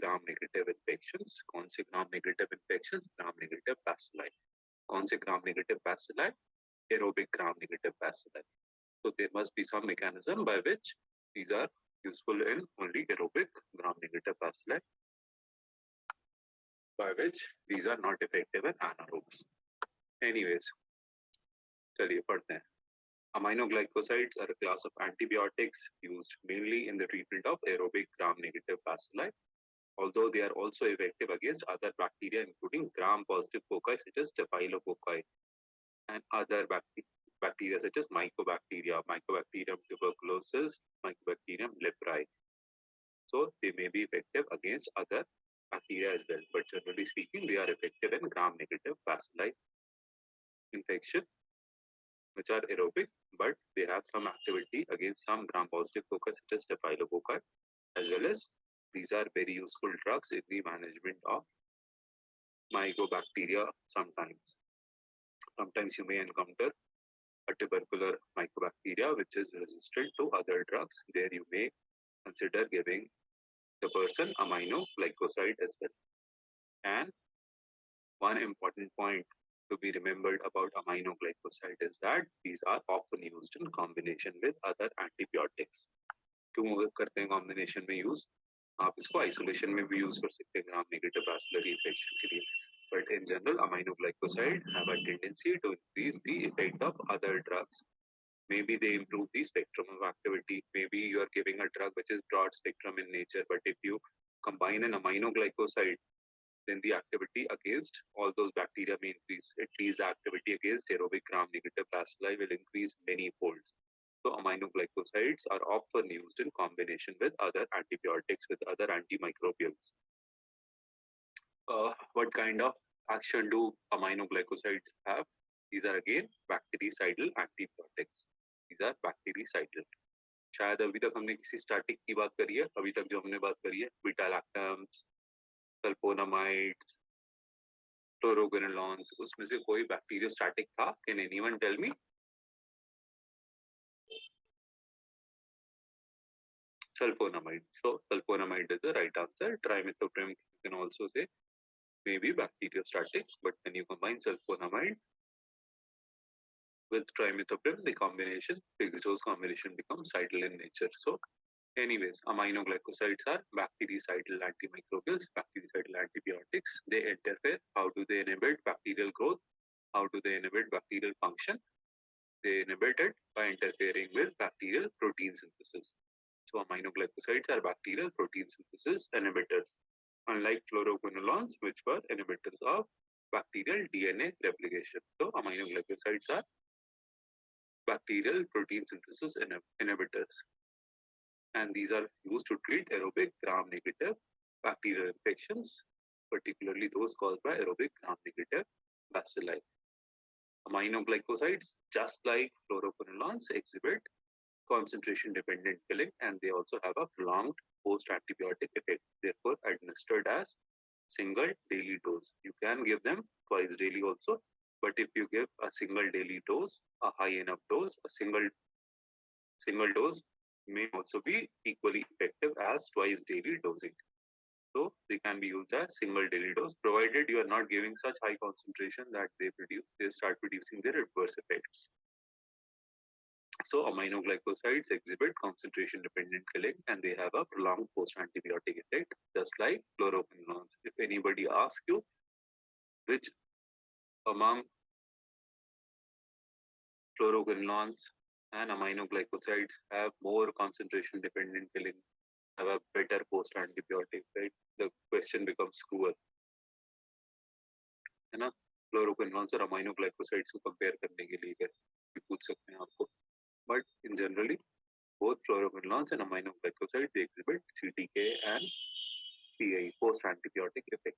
gram-negative infections. कौन से gram-negative infections? Gram-negative bacilli. कौन से gram-negative bacilli? Aerobic gram-negative bacilli. So there must be some mechanism by which these are useful in only aerobic gram-negative bacilli, by which these are not effective in anaerobes. Anyways, चलिए पढ़ते हैं. Aminoglycosides are a class of antibiotics used mainly in the treatment of aerobic gram-negative bacilli, although they are also effective against other bacteria, including gram-positive foci such as Staphylococci and other bacteria such as Mycobacteria, Mycobacterium tuberculosis, Mycobacterium leprae. So they may be effective against other bacteria as well, but generally speaking, they are effective in gram-negative bacilli infection, which are aerobic, but they have some activity against some gram-positive foci such as Staphylococci, as well as these are very useful drugs in the management of mycobacteria sometimes. Sometimes you may encounter a tubercular mycobacteria which is resistant to other drugs. There you may consider giving the person aminoglycoside as well. And one important point to be remembered about aminoglycoside is that these are often used in combination with other antibiotics. क्यों करते हैं combination में use? आप इसको isolation में भी use कर सकते हैं gram-negative bacillary infection के लिए. But in general, aminoglycoside have a tendency to increase the effect of other drugs. Maybe they improve the spectrum of activity. Maybe you are giving a drug which is broad spectrum in nature, but if you combine an aminoglycoside, then the activity against all those bacteria may increase. At least the activity against aerobic gram-negative bacilli will increase many folds. So aminoglycosides are often used in combination with other antibiotics, with other antimicrobials. What kind of action do aminoglycosides have? These are again bactericidal antibiotics. These are bactericidal. शायद अभी तक हमने किसी static की बात करी है. अभी तक जो हमने बात करी है बीटा-लैक्टम्स, sulfonamides, chloroquinolones, उसमें से कोई bacteriostatic था? Can anyone tell me? Sulfonamide. So sulfonamide is the right answer. Trimethoprim, you can also say, may be bacteriostatic, but when you combine sulfonamide with trimethoprim, the combination, fixed dose combination becomes cidal in nature. So anyways, aminoglycosides are bactericidal antimicrobials, bactericidal antibiotics. They interfere. How do they inhibit bacterial growth? How do they inhibit bacterial function? They inhibit it by interfering with bacterial protein synthesis. So aminoglycosides are bacterial protein synthesis inhibitors, unlike fluoroquinolones, which were inhibitors of bacterial DNA replication. So aminoglycosides are bacterial protein synthesis inhibitors. And these are used to treat aerobic gram-negative bacterial infections, particularly those caused by aerobic gram-negative bacilli. Aminoglycosides, just like fluoroquinolones, exhibit concentration-dependent killing, and they also have a prolonged post-antibiotic effect, therefore administered as single daily dose. You can give them twice daily also, but if you give a single daily dose, a high enough dose, a single dose may also be equally effective as twice daily dosing. So they can be used as single daily dose, provided you are not giving such high concentration that they start producing their adverse effects. So aminoglycosides exhibit concentration-dependent killing, and they have a prolonged post-antibiotic effect, just like fluoroquinolones. If anybody asks you which among fluoroquinolones and aminoglycosides have more concentration-dependent killing, have a better post-antibiotic, right? The question becomes cruel. है ना? Fluoroquinolones और aminoglycosides को compare करने के लिए भी पूछ सकते हैं आपको. But in generally, both fluoroquinolones and aminoglycosides, they exhibit CTK and PI, post-antibiotic effect.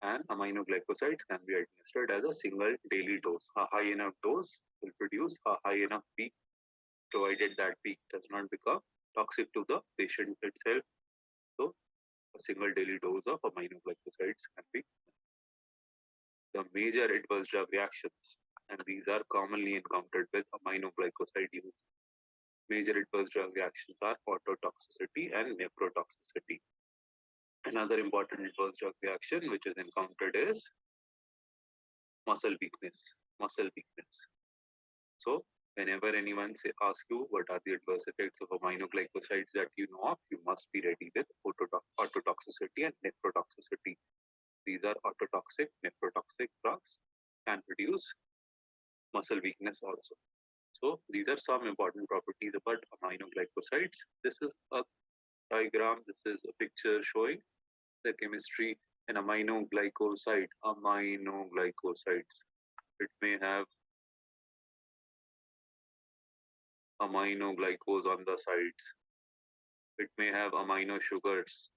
And aminoglycosides can be administered as a single daily dose. A high enough dose will produce a high enough peak, provided that peak does not become toxic to the patient itself. So a single daily dose of aminoglycosides can be. The major adverse drug reactions, and these are commonly encountered with aminoglycoside use. Major adverse drug reactions are ototoxicity and nephrotoxicity. Another important adverse drug reaction which is encountered is muscle weakness. Muscle weakness. So whenever anyone asks you what are the adverse effects of aminoglycosides that you know of, you must be ready with ototoxicity and nephrotoxicity. These are ototoxic, nephrotoxic drugs can produce muscle weakness also. So these are some important properties about aminoglycosides. This is a diagram, this is a picture showing the chemistry in aminoglycoside. Aminoglycosides. It may have aminoglycose on the sides. It may have amino sugars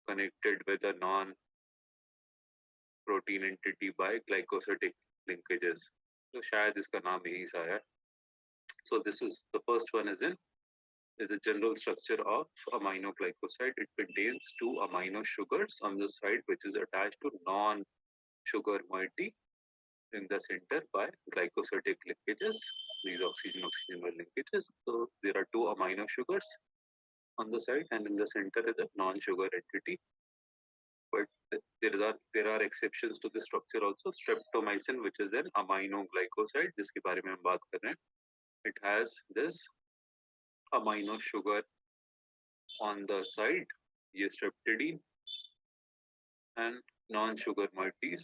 connected with a non-protein entity by glycosidic linkages. So शायद इसका नाम यही सा है. So this is the first one is a general structure of aminoglycoside. It contains two amino sugars on the side which is attached to non-sugar moiety in the center by glycosidic linkages. These oxygen-oxygen linkages. So there are two amino sugars on the side and in the center is a non-sugar entity. But there are exceptions to the structure also. Streptomycin, which is an aminoglycoside, जिसके बारे में हम बात कर रहे हैं. It has this amino sugar on the side, ये streptidine, and non-sugar moieties.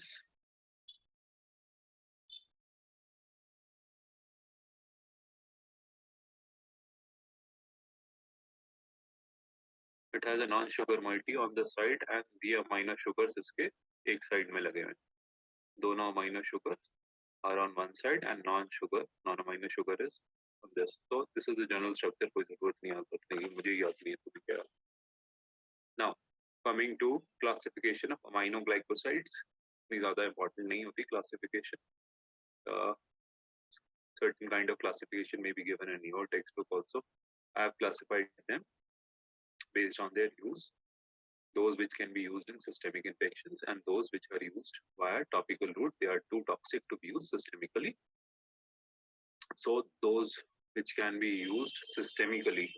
It has a non-sugar moiety on the side and the amino sugars इसके एक side में लगे हुए. दोनों amino sugars are on one side and non-amino sugar is on this. So this is the general structure. कोई जरूरत नहीं याद रखने की, मुझे याद नहीं है तो भी क्या. Now coming to classification of aminoglycosides, इतनी ज़्यादा important नहीं होती classification. Certain kind of classification may be given in your textbook also. I have classified them based on their use. Those which can be used in systemic infections and those which are used via topical route, they are too toxic to be used systemically. So those which can be used systemically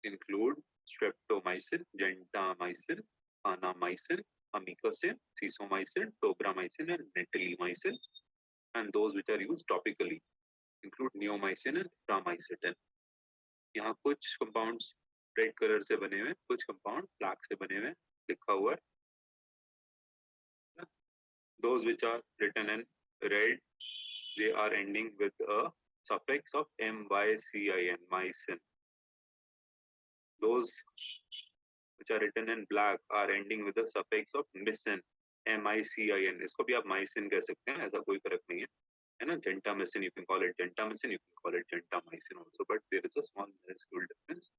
include streptomycin, gentamicin, anamycin, amikacin, cesomycin, tobramycin and netilmycin. And those which are used topically include neomycin and tramycetin. यहाँ कुछ compounds red colour से बने हुए, कुछ compound black से बने हुए, लिखा हुआ है. Those which are written in red, they are ending with a suffix of mycin, mycin. Those which are written in black are ending with a suffix of mycin, micin. इसको भी आप mycin कह सकते हैं, ऐसा कोई फर्क नहीं है ना. Gentamicin, you can call it gentamicin, you can call it gentamicin also, but there is a small minuscule difference.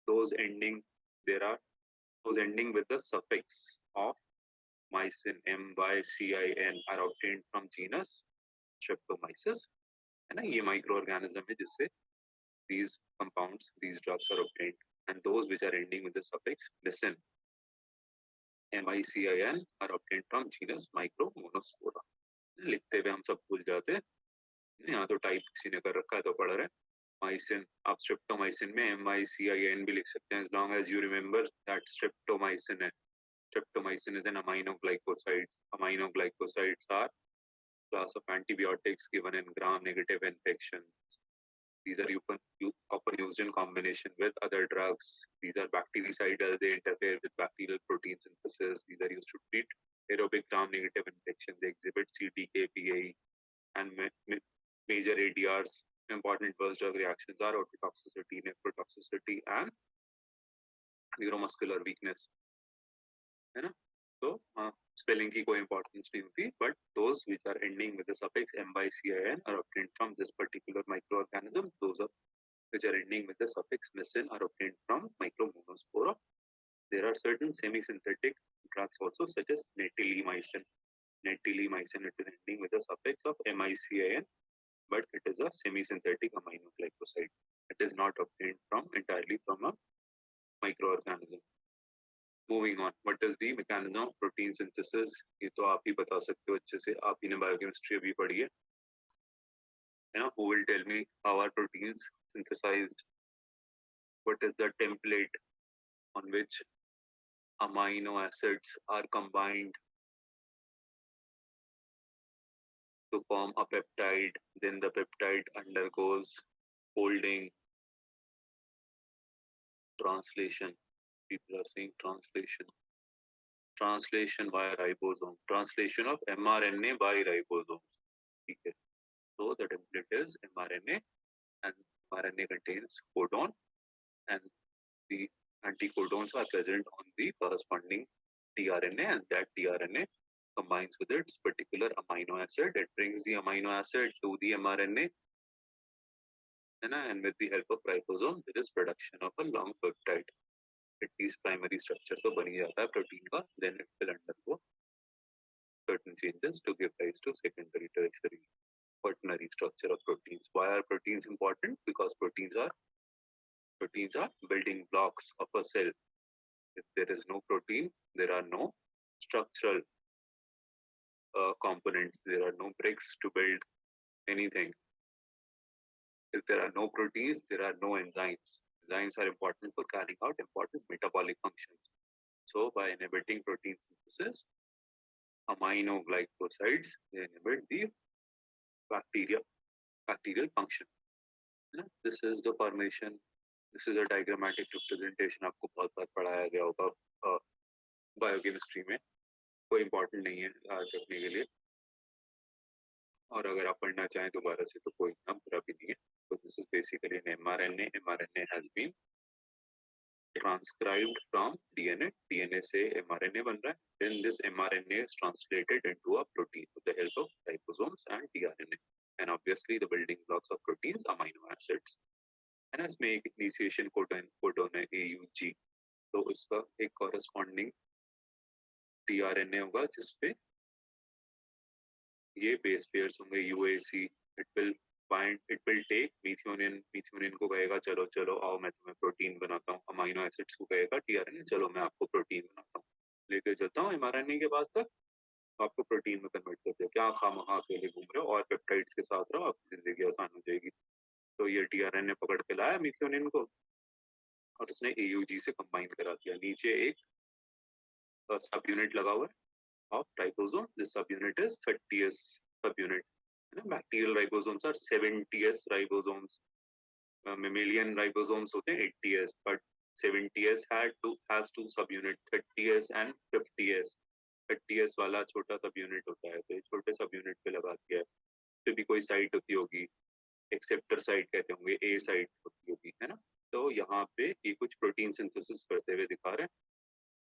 Those ending with the suffix of mycin, mycin, are obtained from genus Streptomyces. है ना, ये microorganism है जिससे these compounds, these drugs are obtained. And those which are ending with the suffix mycin, MICIN, are obtained from genus Micromonospora. लिखते हुए हम सब भूल जाते हैं, यहाँ तो टाइप किसी ने कर रखा है तो पढ़ रहे हैं. Mycin, आप streptomycin में MICIN भी लिख सकते हैं, as long as you remember that streptomycin है. Streptomycin is an aminoglycoside. Aminoglycosides are class of antibiotics given in gram-negative infections. These are often used in combination with other drugs. These are bactericidal. They interfere with bacterial protein synthesis. These are used to treat aerobic gram-negative infection. They exhibit CTK, PAE, and major ADRs. Important adverse drug reactions are ototoxicity, nephrotoxicity, and neuromuscular weakness. है ना? So spelling की कोई importance नहीं होती, but those which are ending with the suffix MYCIN are obtained from this particular microorganism. Those which are ending with the suffix mycin are obtained from Micromonospora. There are certain semi-synthetic drugs also, such as netilmycin. Netilmycin, it is ending with the suffix of MICIN, but it is a semi-synthetic aminoglycoside. It is not obtained entirely from a microorganism. Moving on, what is the mechanism of protein synthesis? ये तो आप ही बता सकते हो अच्छे से, आप ही ने बायोकेमिस्ट्री अभी पढ़ी है ना. Who will tell me how are proteins synthesized? What is the template on which amino acids are combined to form a peptide, then the peptide undergoes folding, translation. People are saying translation via ribosome, translation of mRNA by ribosomes. Okay. So the template is mRNA, and mRNA contains codon, and the anticodons are present on the corresponding tRNA, and that tRNA combines with its particular amino acid. It brings the amino acid to the mRNA, and with the help of ribosome, there is production of a long peptide. At least primary structure तो बन ही जाता है protein का, then it will undergo certain changes to give rise to secondary, tertiary, quaternary structure of proteins. Why are proteins important? Because proteins are building blocks of a cell. If there is no protein, there are no structural components. There are no bricks to build anything. If there are no proteins, there are no enzymes. Enzymes are important for carrying out important metabolic functions. So by inhibiting protein synthesis, aminoglycosides, they inhibit the bacterial function. This is the formation. This is a diagrammatic representation. आपको बहुत बार पढ़ाया गया होगा biochemistry में, कोई important नहीं है याद रखने के लिए, और अगर आप पढ़ना चाहें दोबारा से तो कोई इतना बुरा भी नहीं है. So this is basically an mRNA. mRNA has been transcribed from DNA. DNA से mRNA बन रहा है. Then this mRNA is translated into a protein with the help of ribosomes and tRNA. And obviously the building blocks of proteins, amino acids. And इसमें एक initiation codon है AUG. तो इसका एक corresponding tRNA होगा जिसपे ये base pairs होंगे UAC. It will take methionine को कहेगा चलो चलो आओ मैं तुम्हें प्रोटीन बनाता हूँ. अमाइनो एसिड्स को कहेगा tRNA चलो मैं आपको प्रोटीन बनाता हूँ, लेके चलता हूँ mRNA के पास तक, आपको प्रोटीन में कन्वर्ट कर दिया. क्या खामखा अकेले घूम रहे हो, और पेप्टाइड्स के साथ रहो, आपकी जिंदगी आसान हो जाएगी. तो ये tRNA पकड़ के लाया मिथियोनिन को और इसने AUG से कंबाइन करा दिया. नीचे एक सब यूनिट लगा हुआ है ऑफ राइबोसोम. दिस सब यूनिट इज 30th सब unit. Bacterial ribosomes are 70th ribosomes. Mammalian ribosomes होते हैं 80th, but 70th has two subunit, 30th and 50th. 30th वाला छोटा सब यूनिट होता है, तो ये छोटे सब यूनिट पे लगा दिया है. फिर भी कोई साइट होती होगी, एक्सेप्टर साइट कहते होंगे, ए साइट होती होगी, है ना. तो यहाँ पे ये कुछ प्रोटीन सिंथेसिस करते हुए दिखा रहे हैं.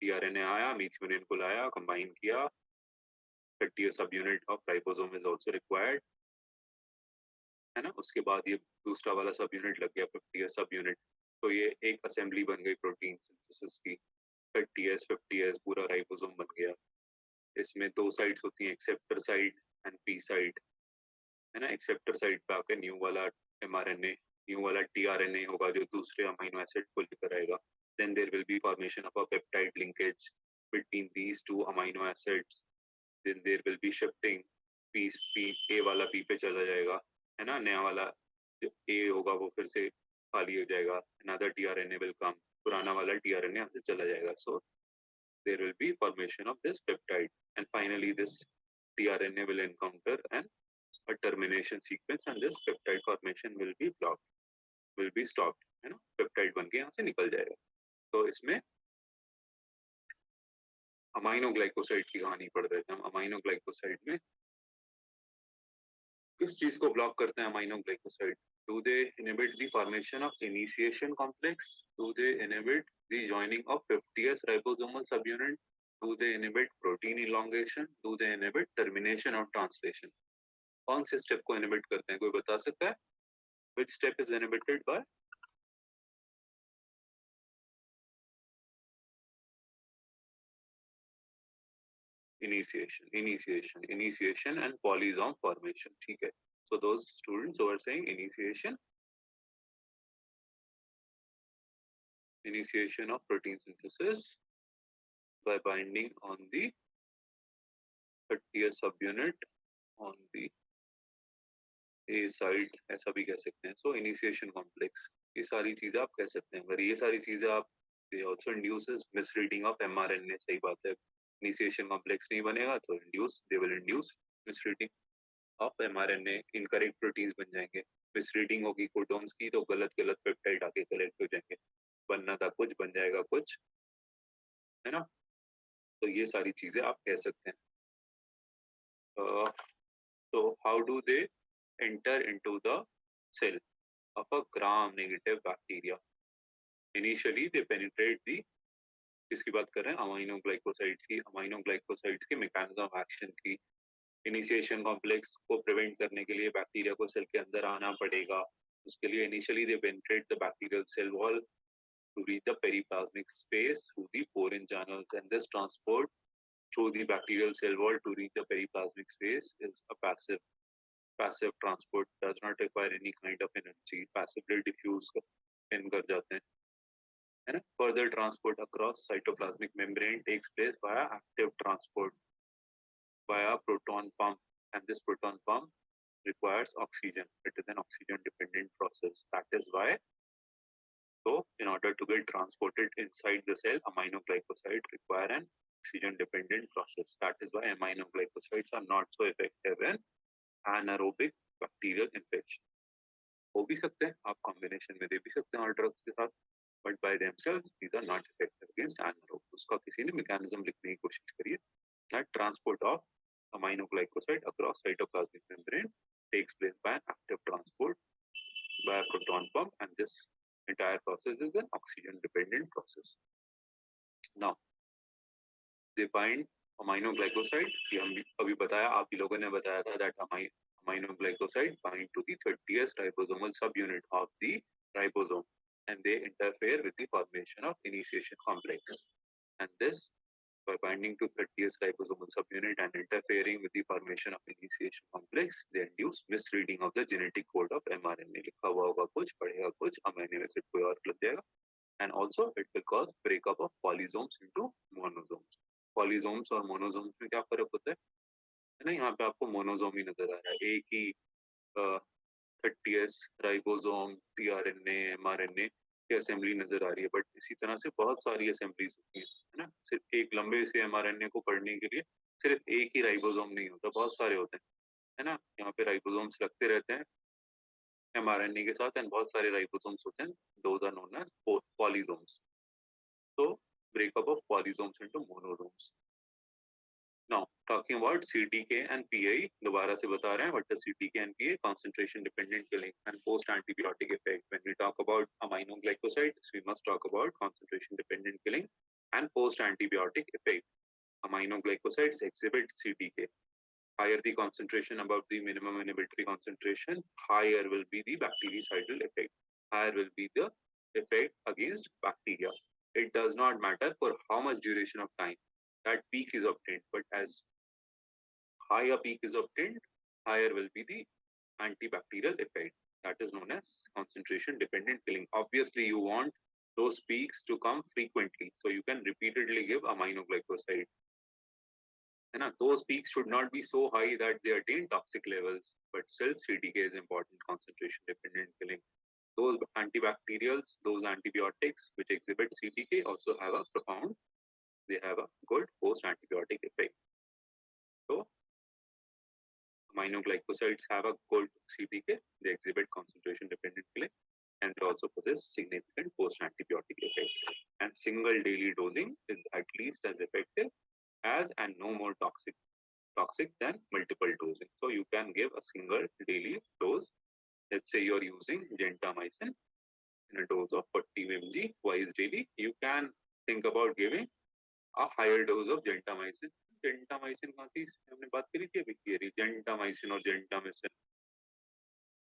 tRNA आया, मिथियोनिन को लाया, कंबाइन किया. 30th subunit of ribosome is also required, है ना. उसके बाद ये दूसरा वाला सब यूनिट लग गया 50th सब यूनिट. तो ये एक असेंबली बन गई प्रोटीन सिंथेसिस की. 30th 50th पूरा राइबोसोम बन गया. इसमें दो साइड्स होती हैं, acceptor side and P side, है ना. एक्सेप्टर साइड पे आकर न्यू वाला mRNA, न्यू वाला tRNA होगा जो दूसरे अमीनो एसिड को लेकर आएगा. Then there will be formation of a peptide linkage between these two amino acids. Then there will be shifting. P A वाला P पे चला जाएगा, है ना. नया वाला जो A होगा वो फिर से खाली हो जाएगा. Another tRNA will come. पुराना वाला tRNA यहाँ से चला जाएगा. So there will be formation of this peptide, and finally this tRNA will encounter a termination sequence, and this peptide formation will be blocked, will be stopped, है ना. Peptide बन के यहाँ से निकल जाएगा. तो इसमें अमाइनोग्लाइकोसाइड की कहानी पढ़ रहे थे हम. अमाइनोग्लाइकोसाइड में किस चीज को ब्लॉक करते हैं aminoglycoside? Do they inhibit the formation of initiation complex? Do they inhibit the joining of 50th ribosomal subunit? Do they inhibit protein elongation? Do they inhibit termination of translation? कौन से step को inhibit करते हैं, कोई बता सकता है? Which step is inhibited by? Initiation and polysome formation. ठीक है. So those students who are saying initiation of protein synthesis by binding on the 30th subunit on the A side, ऐसा भी कह सकते हैं. So initiation complex, ये सारी चीजें आप कह सकते हैं. अगर ये सारी चीजें आप They also induces misreading of mRNA. सही बात है. Initiation complex नहीं बनेगा तो they will induce misreading of mRNA. Incorrect proteins बन जाएंगे. Misreading होगी codons की तो गलत पेप्टाइड आके कलेक्ट हो जाएंगे. बनना था कुछ बन जाएगा कुछ, है ना. तो ये सारी चीजें आप कह सकते हैं. So how do they enter into the cell of a gram-negative bacteria? Initially they penetrate the, किसकी बात कर रहे हैं, अमाइनोग्लाइकोसाइड्स की. अमाइनोग्लाइकोसाइड्स के मैकेनिज्म ऑफ एक्शन की. इनिशिएशन कॉम्प्लेक्स को प्रिवेंट करने के लिए बैक्टीरिया को सेल के अंदर आना पड़ेगा. उसके लिए initially they penetrate the bacterial cell wall to reach the periplasmic space through the pore channels, and this transport through the bacterial cell wall to reach the periplasmic space is a passive transport, does not require any kind of energy, passively diffuse in कर जाते हैं, है ना. Further transport across cytoplasmic membrane takes place via active transport via proton pump, and this proton pump requires oxygen. It is an oxygen dependent process. That is why, so in order to get transported inside the cell, aminoglycosides require an oxygen dependent process. That is why aminoglycosides are not so effective in anaerobic bacterial infection. हो भी सकते हैं, आप combination में दे भी सकते हैं और ड्रग्स के साथ, but by themselves these are not effective against anaerobe. उसका किसी ने मैकेनिज्म लिखने की कोशिश करिए. That transport of aminoglycoside across cytoplasmic membrane takes place by an active transport by a proton pump, and this entire process is an oxygen dependent process. Now they bind aminoglycoside. ये हम अभी बताया, आप ही लोगों ने बताया था that aminoglycoside bind to the 30th ribosomal subunit of the ribosome, and they interfere with the formation of initiation complex. And this, by binding to 30th ribosomal subunit and interfering with the formation of initiation complex, they induce misreading of the genetic code of mRNA. लिखा हुआ होगा कुछ, पढ़ेगा कुछ, amino acid कोई और लग जाएगा. And also it will cause breakup of polysomes into monosomes. Polysomes और monosomes में क्या फर्क होता है ना. यहाँ पे आपको मोनोसोम ही नजर आ रहा है. एक ही 30th राइबोसोम, टीआरएनए, एमआरएनए की असेंबली नजर आ रही है, बट इसी तरह से बहुत सारी असेंबलीज होती है ना. सिर्फ एक लंबे से एमआरएनए को पढ़ने के लिए सिर्फ एक ही राइबोसोम नहीं होता, बहुत सारे होते हैं, है ना. यहाँ पे राइबोसोम्स लगते रहते हैं mRNA के साथ, एंड बहुत सारे राइबोसोम्स होते हैं. those are known as polysomes. So breakup of polysomes into monosomes. Now talking about CTK and PI, दोबारा से बता रहे हैं what is CTK and PI. Concentration dependent killing and post antibiotic effect. When we talk about aminoglycosides, we must talk about concentration dependent killing and post antibiotic effect. Aminoglycosides exhibit CTK. Higher the concentration above the minimum inhibitory concentration, higher will be the bactericidal effect. Higher will be the effect against bacteria. It does not matter for how much duration of time that peak is obtained, but as higher peak is obtained, higher will be the antibacterial effect. That is known as concentration dependent killing. Obviously, you want those peaks to come frequently, so you can repeatedly give aminoglycoside. And those peaks should not be so high that they attain toxic levels, but still CTK is important. Concentration dependent killing. Those antibacterials, those antibiotics which exhibit CTK also have a profound, they have a good post-antibiotic effect. So aminoglycosides have a good CTK, they exhibit concentration dependent killing, and they also possess significant post-antibiotic effect. And single daily dosing is at least as effective as and no more toxic than multiple dosing. So you can give a single daily dose. Let's say you're using gentamicin in a dose of 40 mg twice daily. You can think about giving a higher dose of gentamicin. Gentamicin कौन सी हमने बात करी थी अभी, gentamicin और gentamicin.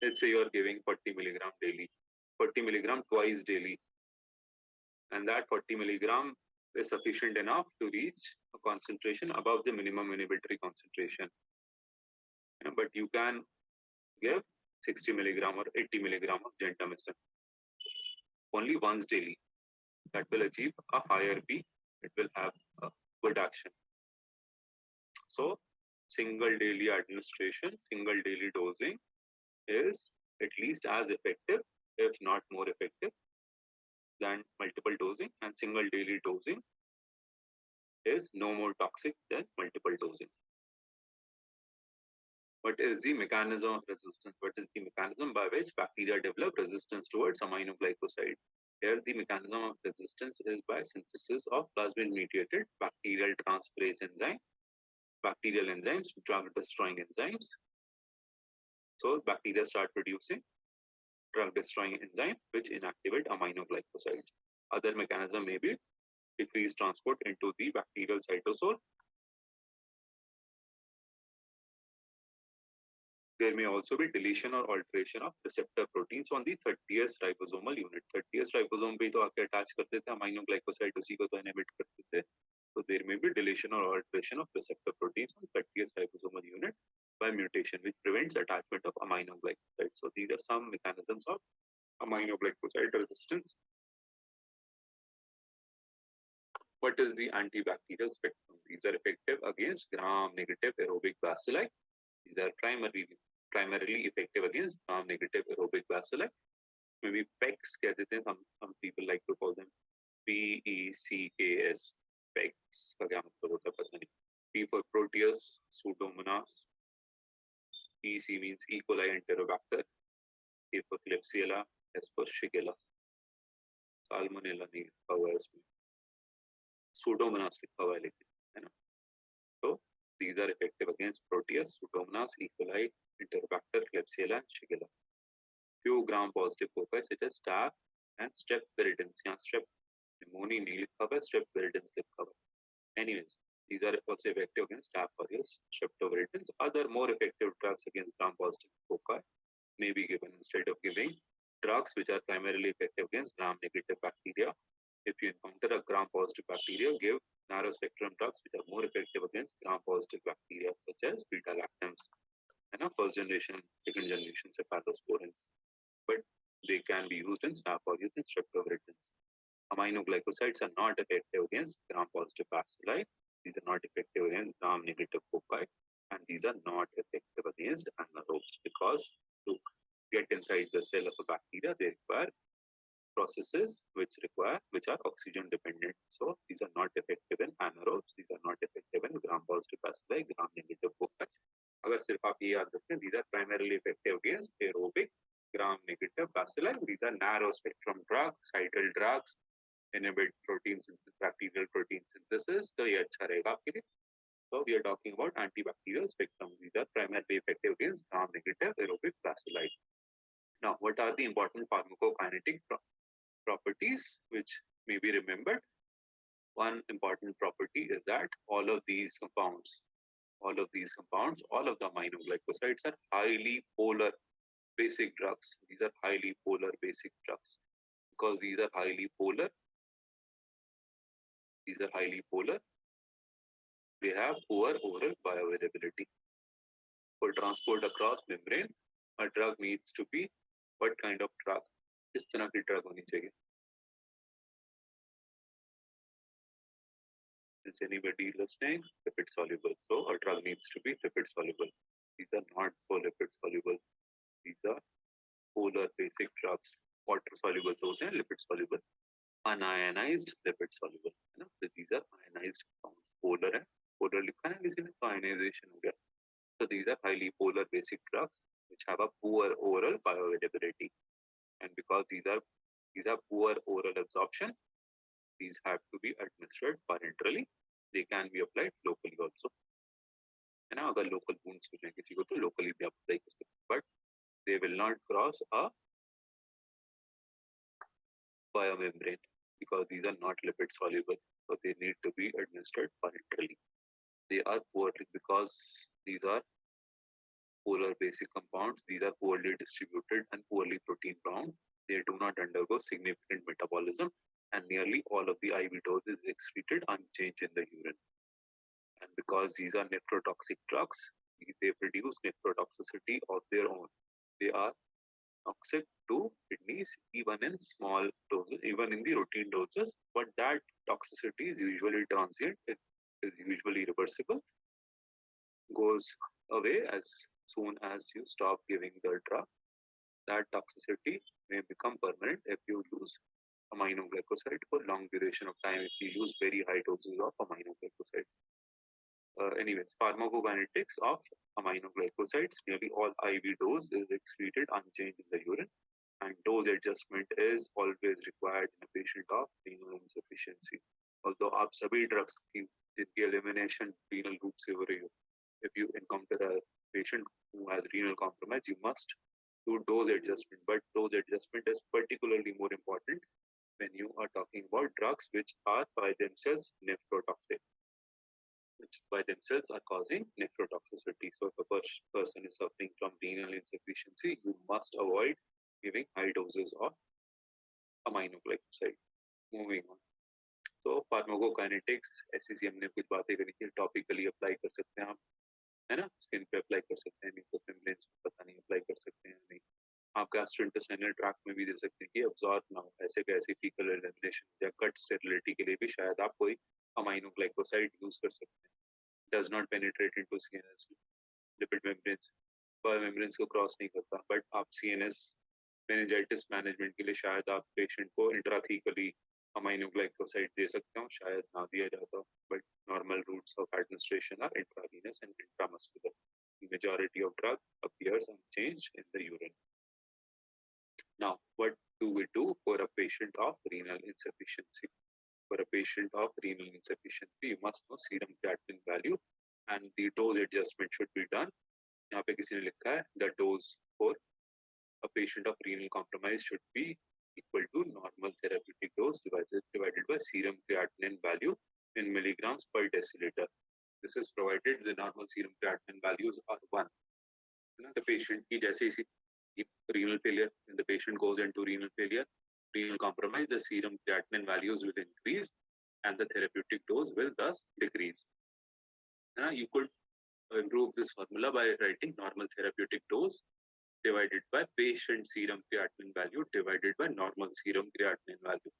Let's say you're giving 40 milligram daily, 40 milligram twice daily, and that 40 milligram is sufficient enough to reach a concentration above the minimum inhibitory concentration. But you can give 60 milligram or 80 milligram of gentamicin only once daily. That will achieve a higher peak. It will have a good action. So single daily administration, single daily dosing is at least as effective, if not more effective, than multiple dosing, and single daily dosing is no more toxic than multiple dosing. What is the mechanism of resistance? What is the mechanism by which bacteria develop resistance towards aminoglycoside? Here, the mechanism of resistance is by synthesis of plasmid-mediated bacterial transferase enzyme, bacterial enzymes, drug-destroying enzymes. So, bacteria start producing drug-destroying enzyme which inactivate aminoglycosides. Other mechanism may be decreased transport into the bacterial cytosol. There may also be deletion or alteration of receptor proteins on the 30th ribosomal unit. 30th ribosome पे तो आके attach करते थे amino glycoside, उसी को तो inhibit करते थे. So there may be deletion or alteration of receptor proteins on 30th ribosomal unit by mutation, which prevents attachment of amino glycoside. So these are some mechanisms of amino glycoside resistance. What is the antibacterial spectrum? These are effective against gram-negative aerobic bacilli. These are primarily effective against gram-negative aerobic bacilli. Maybe PECs कह देते हैं. Some people like to call them PECAS. PECs का क्या मतलब होता है पता नहीं. P for Proteus, Pseudomonas. EC means E. coli Enterobacter. A for Klebsiella, S for Shigella. Salmonella नहीं लिखा हुआ है इसमें. Pseudomonas लिखा हुआ है लेकिन, है ना? So these are effective against Proteus, Pseudomonas, E. coli, Enterobacter, Klebsiella, and Shigella. Few gram-positive foci such as Staph and Strep viridans. यहाँ Strep pneumoniae नहीं लिखा हुआ है, Strep viridans लिखा हुआ है. Anyways, these are also effective against Staph aureus, Streptoviridans. Other more effective drugs against gram-positive foci may be given instead of giving drugs which are primarily effective against gram-negative bacteria. If you encounter a gram-positive bacteria, give narrow-spectrum drugs which are more effective against gram-positive bacteria, such as beta-lactams and first generation, second generation cephalosporins. But they can be used in Staph aureus and Streptoviridans. Aminoglycosides are not effective against gram-positive bacilli. These are not effective against gram-negative foci, and these are not effective against anaerobes because to get inside the cell of a bacteria, they require processes which are oxygen dependent. So these are not effective in anaerobes. These are not effective in gram-positive bacilli, gram-negative foci. अगर सिर्फ आप ये याद रखें, these are primarily effective against aerobic gram-negative bacilli. These are narrow-spectrum drugs, cytal drugs, inhibit protein synthesis, bacterial protein synthesis. तो ये अच्छा रहेगा आपके लिए. So we are talking about antibacterial spectrum. These are primarily effective against gram-negative aerobic bacilli. Now, what are the important pharmacokinetic properties which may be remembered? One important property is that all of these compounds, all of the aminoglycosides are highly polar basic drugs. These are highly polar basic drugs. Because these are highly polar, they have poor oral bioavailability. For transport across membrane, a drug needs to be what kind of drug? किस तरह की drug होनी चाहिए? Is anybody listening? Lipid soluble. So a drug needs to be lipid soluble. These are not so lipid soluble. These are polar basic drugs. Water soluble those हैं, lipid soluble. Unionized lipid soluble. है ना? So these are ionized compounds. Polar है. Polar लिखा है किसी ने तो ionization हो गया. So these are highly polar basic drugs which have a poor oral bioavailability. And because these are poor oral absorption, these have to be administered parenterally. They can be applied locally also. है ना? अगर local wounds हो जाए किसी को तो locally भी apply कर सकते हैं. But they will not cross a biomembrane because these are not lipid soluble. So they need to be administered parenterally. They are poorly, because these are polar basic compounds, these are poorly distributed and poorly protein bound. They do not undergo significant metabolism, and nearly all of the IV dose is excreted unchanged in the urine. And because these are nephrotoxic drugs, they produce nephrotoxicity of their own. They are toxic to kidneys even in small doses, even in the routine doses, but that toxicity is usually transient. It is usually reversible, goes away as soon as you stop giving the drug. That toxicity may become permanent if you lose aminoglycoside for long duration of time if you use very high doses of aminoglycosides. Anyways, pharmacokinetics of aminoglycosides, nearly all IV dose is excreted unchanged in the urine, and dose adjustment is always required in a patient of renal insufficiency. Although आप सभी drugs की जिनकी elimination renal route से हो रही हो, if you encounter a patient who has renal compromise, you must do dose adjustment. But dose adjustment is particularly more important when you are talking about drugs which are by themselves nephrotoxic, which by themselves are causing nephrotoxicity. So if a person is suffering from renal insufficiency, you must avoid giving high doses of aminoglycoside. Moving on. तो pharmacokinetics ऐसी सी हमने कुछ बातें करी थी, topically apply कर सकते हैं आप, है ना, स्किन पे अप्लाई कर सकते हैं, म्यूकोस मेम्ब्रेन्स पे पता नहीं अप्लाई कर सकते हैं नहीं, आप गैस्ट्रोइंटेस्टाइनल ट्रैक्ट में भी दे सकते हैं कि अब्जॉर्ब ना हो, ऐसे कैसे फीकल एलिमिनेशन या कट स्टेरिलिटी के लिए भी शायद आप कोई अमाइनोग्लाइकोसाइड यूज कर सकते हैं. Does not penetrate into CNS, lipid membranes membranes को क्रॉस नहीं करता, बट आप सीएनएस मेनिंजाइटिस मैनेजमेंट के लिए शायद आप पेशेंट को इंट्राथीकली aminoglycoside दे सकते हो, शायद ना दिया जाता, but normal routes of administration are intravenous and intramuscular. The majority of drug appears unchanged in the urine. Now, what do we do for a patient of renal insufficiency? For a patient of renal insufficiency, you must know serum creatinine value and the dose adjustment should be done. यहाँ पे किसी ने लिखा है the dose for a patient of renal compromise should be equal to normal therapeutic dose divided by serum creatinine value in milligrams per deciliter. This is provided the normal serum creatinine values are 1. The patient की जैसे ही renal failure, when the patient goes into renal failure, renal compromise, the serum creatinine values will increase and the therapeutic dose will thus decrease. You could improve this formula by writing normal therapeutic dose divided by patient serum creatinine value divided by normal serum creatinine value.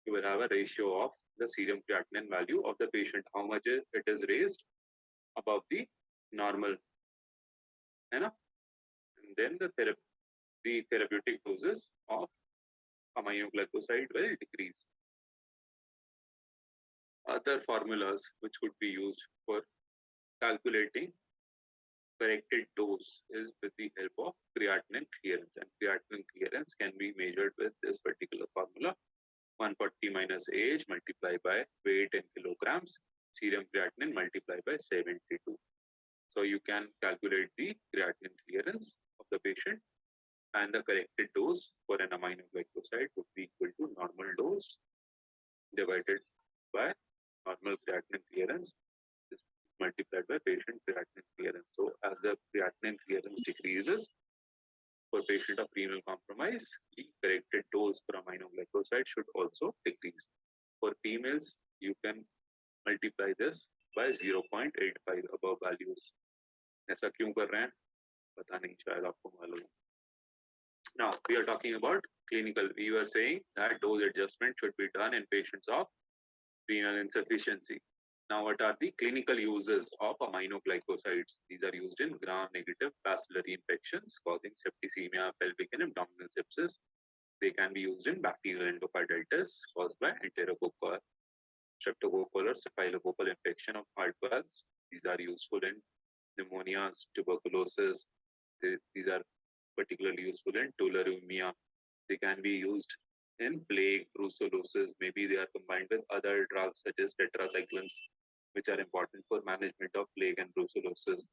You will have a ratio of the serum creatinine value of the patient, how much it is raised above the normal, and then the therapeutic doses of aminoglycoside will decrease. Other formulas which could be used for calculating corrected dose is with the help of creatinine clearance, and creatinine clearance can be measured with this particular formula: 140 minus age multiplied by weight in kilograms, serum creatinine multiplied by 72. So you can calculate the creatinine clearance of the patient, and the corrected dose for an aminoglycoside would be equal to normal dose divided by normal creatinine clearance multiplied by patient creatinine clearance. So as the creatinine clearance decreases for patient of renal compromise, the corrected dose for aminoglycoside should also decrease. For females, you can multiply this by 0.85 above values. ऐसा क्यों कर रहे हैं पता नहीं, शायद आपको मालूम. Now we are talking about clinical. We were saying that dose adjustment should be done in patients of renal insufficiency. Now, what are the clinical uses of aminoglycosides? These are used in gram-negative bacillary infections causing septicemia, pelvic and abdominal sepsis. They can be used in bacterial endocarditis caused by enterococcal, streptococcal or staphylococcal infection of heart valves. These are useful in pneumonias, tuberculosis. These are particularly useful in tularemia. They can be used in plague, brucellosis. Maybe they are combined with other drugs such as tetracyclines, which are important for management of plague and brucellosis.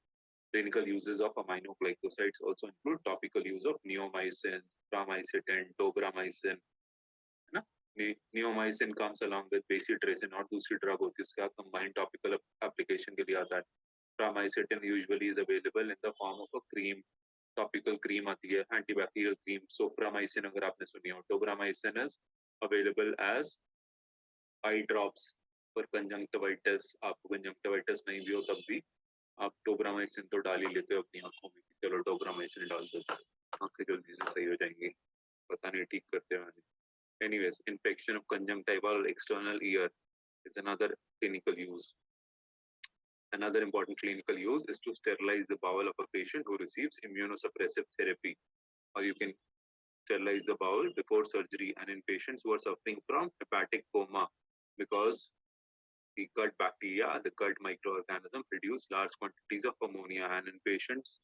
Clinical uses of aminoglycosides also include topical use of neomycin, pramycin, tobramycin. Neomycin comes along with bacitracin और दूसरी drug होती है, उसका combined topical application के लिए आता है. Pramycin usually is available in the form of a cream. Topical cream आती है, antibacterial cream. Soframycin अगर आपने सुनी हो. Tobramycin is available as eye drops for conjunctivitis. आपको conjunctivitis नहीं भी हो तब भी आप tobramycin तो डाल ही लेते हो अपनी आंखों में, चलो tobramycin डाल दो, आंखें जल्दी से सही हो जाएंगी, पता नहीं ठीक करते हैं. Anyways, infection of conjunctival external ear is another clinical use. Another important clinical use is to sterilize the bowel of a patient who receives immunosuppressive therapy, or you can sterilize the bowel before surgery, and in patients who are suffering from hepatic coma, because the gut bacteria, the gut microorganism produce large quantities of ammonia, and in patients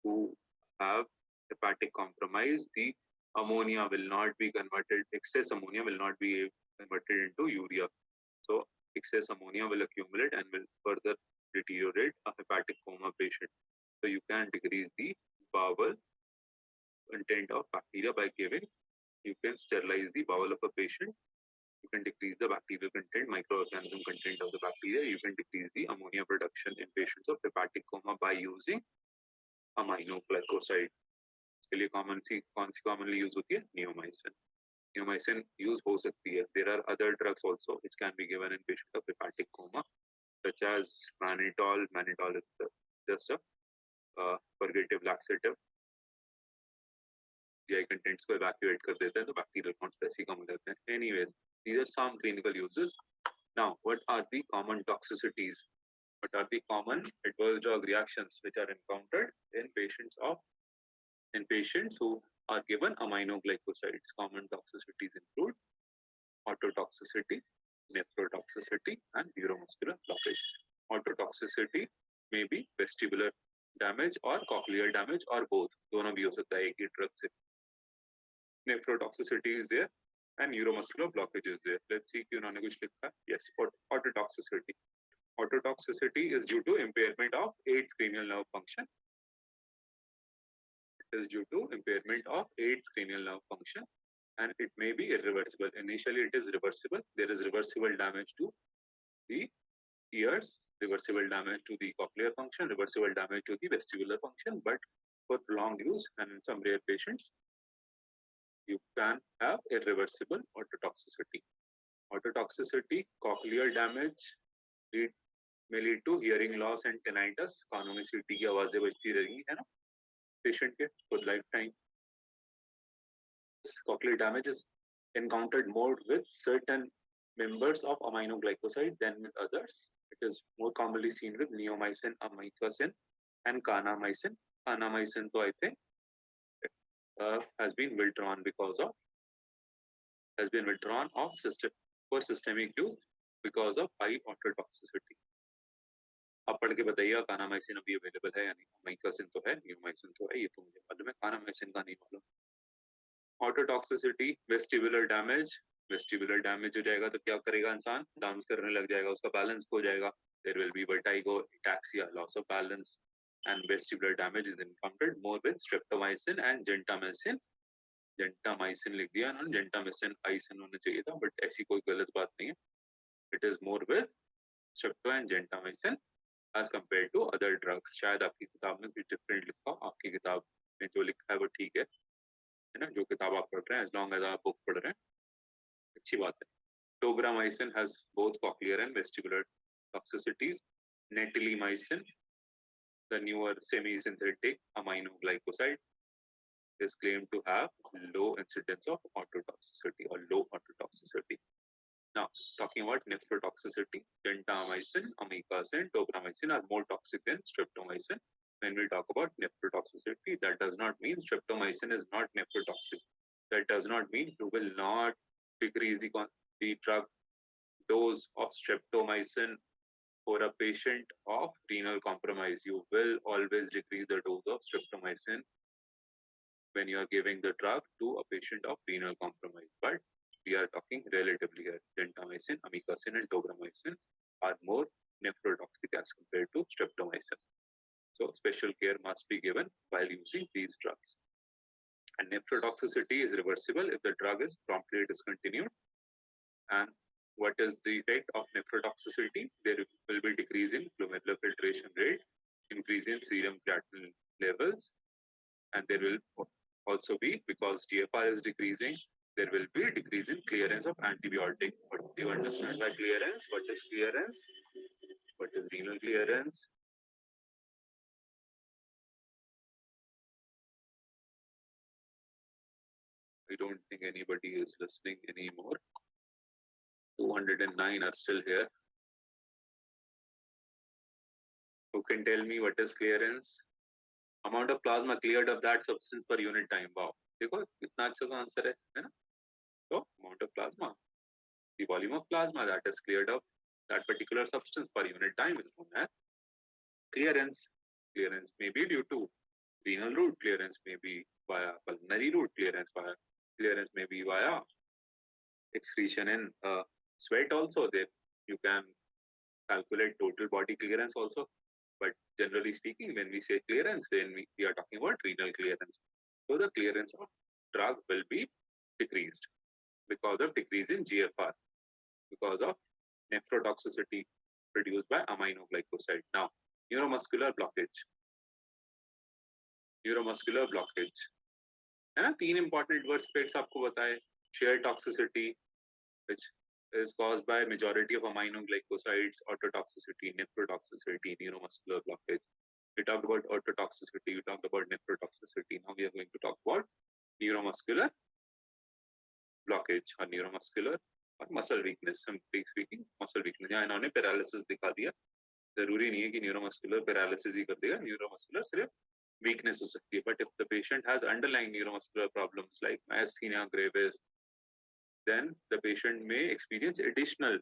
who have hepatic compromise, the ammonia will not be converted, excess ammonia will not be converted into urea. So excess ammonia will accumulate and will further deteriorate a hepatic coma patient. So you can decrease the bowel content of bacteria by giving, you can sterilize the bowel of a patient, you can decrease the bacterial content, microorganism content of the bacteria, you can decrease the ammonia production in patients of hepatic coma by using aminoglycoside. इसके लिए commonly use होती है neomycin. Neomycin use हो सकती है. There are other drugs also which can be given in patients of hepatic coma, such as mannitol. Mannitol is just a purgative laxative. GI contents को evacuate कर देता है तो bacterial counts वैसे ही कम हो जाते हैं. Anyways, these are some clinical uses. Now, what are the common toxicities? What are the common adverse drug reactions which are encountered in patients who are given aminoglycosides? Common toxicities include ototoxicity, nephrotoxicity, and neuromuscular blockage. Ototoxicity may be vestibular damage or cochlear damage or both. दोनों भी हो सकता है एक ही drug से. Nephrotoxicity is there and neuromuscular blockage is there. Let's see कि उन्होंने कुछ लिखा. Yes, ototoxicity. Ototoxicity is due to impairment of 8th cranial nerve function. It is due to impairment of 8th cranial nerve function, and it may be irreversible. Initially, it is reversible. There is reversible damage to the ears, reversible damage to the cochlear function, reversible damage to the vestibular function, but for prolonged use and in some rare patients, you can have irreversible ototoxicity. Ototoxicity, cochlear damage may lead to hearing loss and tinnitus. कानों में सीटी की आवाजें बजती रहेंगी, है ना, patient के for lifetime. Cochlear damage is encountered more with certain members of aminoglycoside than with others. It is more commonly seen with neomycin, amikacin, and kanamycin. Kanamycin, so I think, has been withdrawn for systemic use because of high ototoxicity. आप पढ़ के बताइए kanamycin अभी available है या नहीं. amikacin तो है, neomycin तो है, ये तो मुझे मालूम है, कानामाइसिन का नहीं मालूम. Ototoxicity, vestibular damage हो जाएगा तो क्या करेगा इंसान, डांस करने लग जाएगा, उसका बैलेंस खो जाएगा. There will be vertigo, ataxia, loss of balance, and vestibular damage is encountered more with streptomycin and gentamicin. Gentamicin लिख दिया ना, gentamicin icin होना चाहिए था, but ऐसी कोई गलत बात नहीं है. It is more with strepto and gentamicin as compared to other drugs. शायद आपकी किताब में कुछ different लिखा, आपकी किताब में जो लिखा है वो ठीक है ना, जो किताब आप पढ़ रहे हैं, as long as आप बुक पढ़ रहे हैं, अच्छी बात है. Tobramycin has both cochlear and vestibular toxicities. Netilmycin, the newer semi-synthetic aminoglycoside, is claimed to have low incidence of ototoxicity or low ototoxicity. Now, talking about nephrotoxicity, gentamicin, amikacin, tobramycin are more toxic than streptomycin. When we talk about nephrotoxicity, that does not mean streptomycin is not nephrotoxic. That does not mean you will not decrease the drug dose of streptomycin for a patient of renal compromise. You will always decrease the dose of streptomycin when you are giving the drug to a patient of renal compromise. But we are talking relatively here. Gentamicin, amikacin, and tobramycin are more nephrotoxic as compared to streptomycin. So special care must be given while using these drugs. And nephrotoxicity is reversible if the drug is promptly discontinued. And what is the effect of nephrotoxicity? There will be decrease in glomerular filtration rate, increase in serum creatinine levels, and there will also be, because GFR is decreasing, there will be decrease in clearance of antibiotic. What do you understand by clearance? What is clearance? What is renal clearance? I don't think anybody is listening anymore. 209 are still here. Who can tell me what is clearance? Amount of plasma cleared of that substance per unit time. Wow, देखो कितना अच्छा सा answer है ना. So amount of plasma, the volume of plasma that is cleared of that particular substance per unit time is known as clearance. Clearance may be due to renal route, clearance may be via pulmonary route, clearance may be via excretion in sweat also. There you can calculate total body clearance also. But generally speaking, when we say clearance, then we are talking about renal clearance. So the clearance of drug will be decreased because of decrease in GFR, because of nephrotoxicity produced by aminoglycoside. Now, neuromuscular blockage. Neuromuscular blockage. है ना, 3 important adverse effects आपको बताए. Shear toxicity, which is caused by majority of aminoglycosides, autotoxicity, nephrotoxicity, neuromuscular blockage. We talked about autotoxicity, we talked about nephrotoxicity. Now we are going to talk about neuromuscular blockage or neuromuscular और muscle weakness. Simply speaking, muscle weakness. यहाँ इन्होंने paralysis दिखा दिया. जरूरी नहीं है कि neuromuscular paralysis ही कर देगा. Neuromuscular सिर्फ weakness हो सकती है. But if the patient has underlying neuromuscular problems like myasthenia gravis, then the patient may experience additional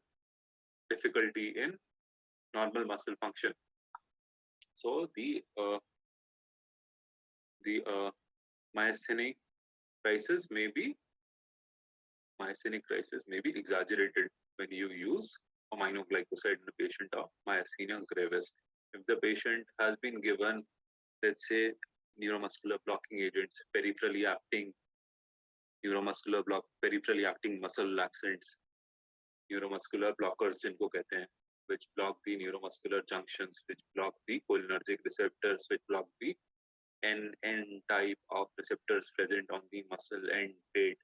difficulty in normal muscle function. So the myasthenic crisis may be exaggerated when you use aminoglycoside in a patient of myasthenia gravis. If the patient has been given, let's say, neuromuscular blocking agents, peripherally acting muscle relaxants, neuromuscular blockers जिनको कहते हैं, which block the neuromuscular junctions, which block the cholinergic receptors, which block the N type of receptors present on the muscle end plate.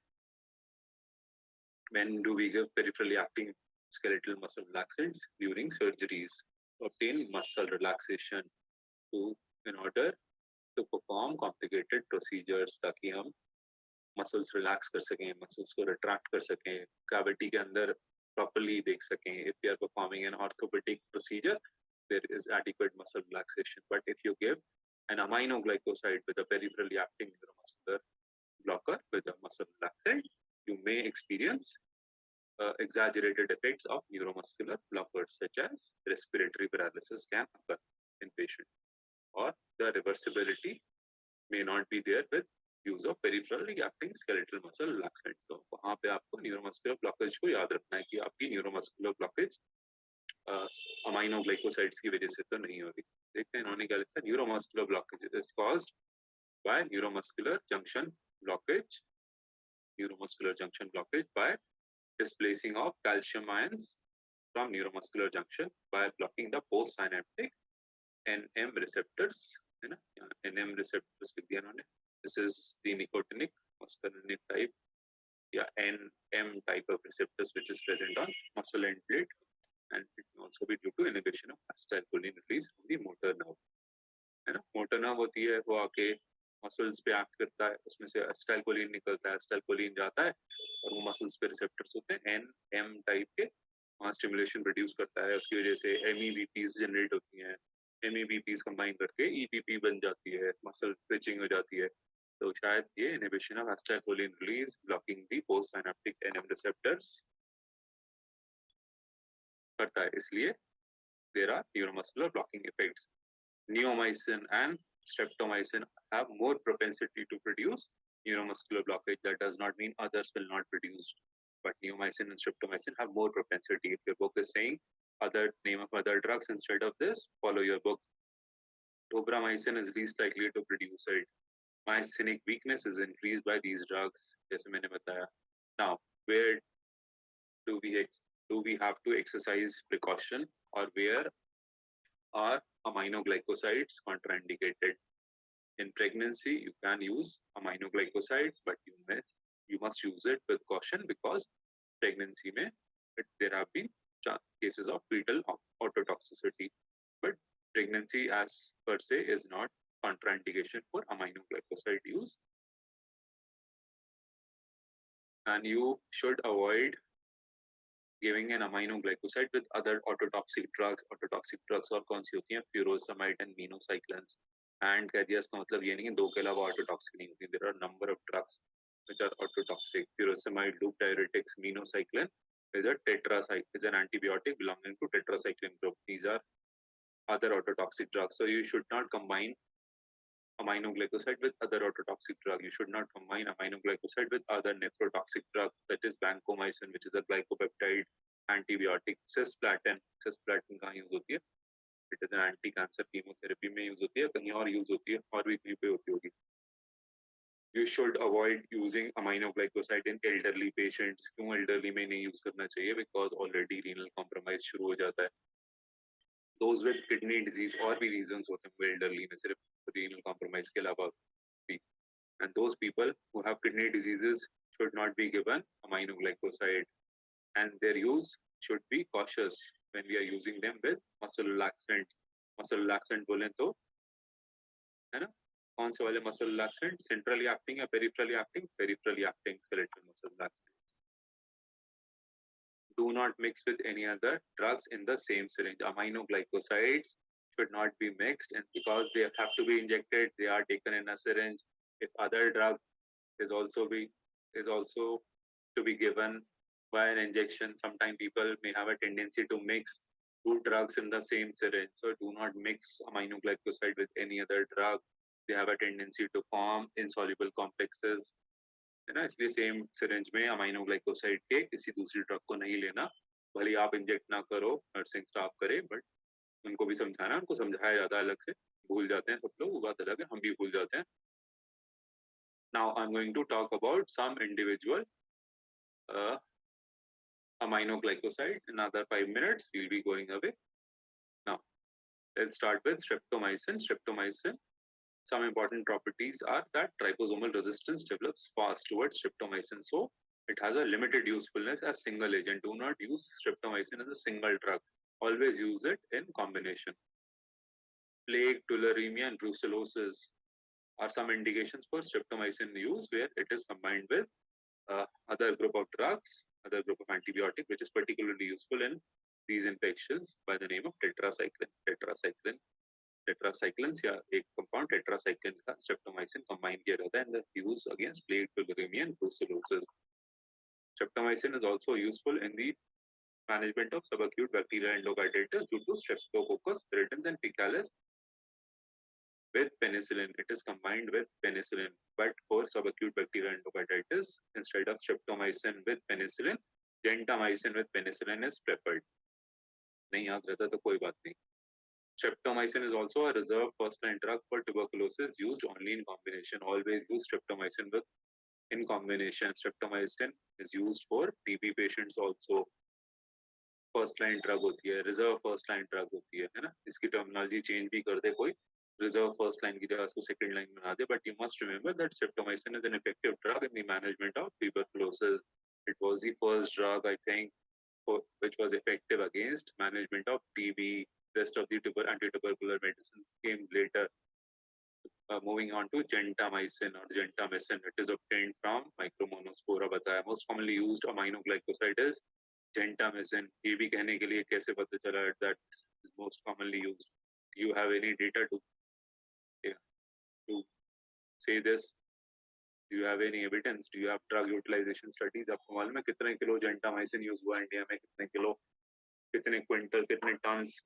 When do we give peripherally acting skeletal muscle relaxants? During surgeries to obtain muscle relaxation in order to perform complicated procedures ताकि हम muscles relax कर सकें, muscles को retract कर सकें, cavity के अंदर properly देख सकें. If we are performing an orthopedic procedure, there is adequate muscle relaxation. But if you give an aminoglycoside with a peripherally acting neuromuscular blocker with a muscle relaxant, you may experience exaggerated effects of neuromuscular blockers such as respiratory paralysis can occur in patient, or the reversibility may not be there with use of peripherally acting skeletal muscle relaxant. तो वहाँ पे आपको neuromuscular blockage को याद रखना है कि आपकी neuromuscular blockage aminoglycosides की वजह से तो नहीं हो रही. देखते हैं इन्होंने क्या लिखा. Neuromuscular blockage is caused by neuromuscular junction blockage by displacing of calcium ions from neuromuscular junction by blocking the postsynaptic NM receptors. है ना, NM receptors लिख दिया इन्होंने. This is the nicotinic muscarinic type, NM type of receptors which is present on muscle end plate, and it can also be due to inhibition of acetylcholine release from the motor nerve. है ना, motor nerve होती है, वो आके muscles पे act करता है, उसमें से एसिटाइलकोलिन निकलता है, एसिटाइलकोलिन जाता है और वो मसल्स पे रिसेप्टर्स होते हैं एम टाइप के, वहाँ स्टिमुलेशन प्रोड्यूस करता है. उसकी वजह से MEBPs जनरेट होती हैं. MEBPs कंबाइन करके EPP बन जाती है, मसल ट्विचिंग हो जाती है. तो शायद ये inhibition of acetylcholine release blocking the post synaptic NM receptors करता है. इसलिए there are neuromuscular blocking effects. Neomycin and streptomycin have more propensity to produce neuromuscular blockage. That does not mean others will not produce, but neomycin and streptomycin have more propensity. If your book is saying name of other drugs instead of this, follow your book. Tobramycin is least likely to produce it. Myasthenic weakness is increased by these drugs, जैसे मैंने बताया. Now, where do we have to exercise precaution, or where are aminoglycosides contraindicated? In pregnancy, you can use aminoglycoside, but you must use it with caution because pregnancy may there have been cases of fetal autotoxicity. But pregnancy as per se is not contraindication for aminoglycoside use, and you should avoid giving an aminoglycoside with other autotoxic drugs. Autotoxic drugs और कौन सी होती हैं? Furosemide and minocyclines. And carriers का मतलब ये नहीं है दो के अलावा ऑटोटॉक्सिक नहीं होती. There are number of drugs which are autotoxic. Furosemide, loop diuretics, minocycline is a is an antibiotic belonging to tetracycline group. These are other autotoxic drugs. So you should not combine aminoglycoside with other autotoxic drug. You should not combine aminoglycoside with other nephrotoxic drugs, that is vancomycin, which is a glycopeptide antibiotic. Cisplatin कहाँ use होती है? It is an anti cancer chemotherapy में use होती है, कहीं और use होती है, और भी कहीं पे होती होगी. You should avoid using aminoglycoside in elderly patients. क्यों elderly में नहीं यूज करना चाहिए? Because already renal compromise शुरू हो जाता है. Those with kidney disease और भी reasons होते हैं elderly में, सिर्फ renal compromise के अलावा भी. And those people who have kidney diseases should not be given aminoglycoside, and their use should be cautious when we are using them with muscle relaxants. Muscle relaxant बोलें तो है ना, कौन से वाले मसल रिलैक्सेंट? सेंट्रली एक्टिंग या peripherally acting? Peripherally acting skeletal muscle relaxant. Do not mix with any other drugs in the same syringe. Aminoglycosides should not be mixed, and because they have to be injected, they are taken in a syringe. If other drug is also to be given by an injection, sometimes people may have a tendency to mix two drugs in the same syringe. So do not mix aminoglycoside with any other drug. They have a tendency to form insoluble complexes, है ना. इसलिए same syringe में aminoglycoside के किसी दूसरी drug को नहीं लेना. भले आप इंजेक्ट ना करो, नर्सिंग स्टाफ करे, बट उनको भी समझाना. उनको समझाया जाता है अलग से, भूल जाते हैं सब लोग, वो बात अलग है, हम भी भूल जाते हैं. Now I'm going to talk about some individual aminoglycoside. Another 5 minutes, we'll be going away. Now let's start with streptomycin. Some important properties are that triposomal resistance develops fast towards streptomycin, so it has a limited usefulness as single agent. Do not use streptomycin as a single drug. Always use it in combination. Plague, tularemia, and brucellosis are some indications for streptomycin use, where it is combined with other group of drugs, other group of antibiotic, which is particularly useful in these infections by the name of tetracycline. Tetracycline या एक compound tetracycline का streptomycin combine किया जाता है, and use against plague, tularemia, and brucellosis. Streptomycin is also useful in the management of subacute bacterial endocarditis due to Streptococcus viridans and Picalis with penicillin. It is combined with penicillin, but for subacute bacterial endocarditis, instead of streptomycin with penicillin, gentamicin with penicillin is preferred. नहीं याद रहता तो कोई बात नहीं. Streptomycin is also a reserved first-line drug for tuberculosis, used only in combination. Always use streptomycin in combination. Streptomycin is used for TB patients also. First-line drug होती है, reserve first-line drug होती है ना. इसकी terminology change भी कर दे कोई, reserve first-line की जगह उसको second-line बना दे. But you must remember that streptomycin is an effective drug in the management of tuberculosis. It was the first drug, I think, which was effective against management of TB. Rest of the anti-tubercular medicines came later. Moving on to gentamicin or gentamicin, it is obtained from Micromonospora बताया. Most commonly used aminoglycoside is gentamicin. ये भी कहने के लिए कैसे पता चला that is most commonly used? Do you have any data to say this? Do you have any evidence? Do you have drug utilization studies? आपको मालूम है कितने किलो gentamicin यूज हुआ इंडिया में? कितने किलो, कितने क्विंटल, कितने टन्स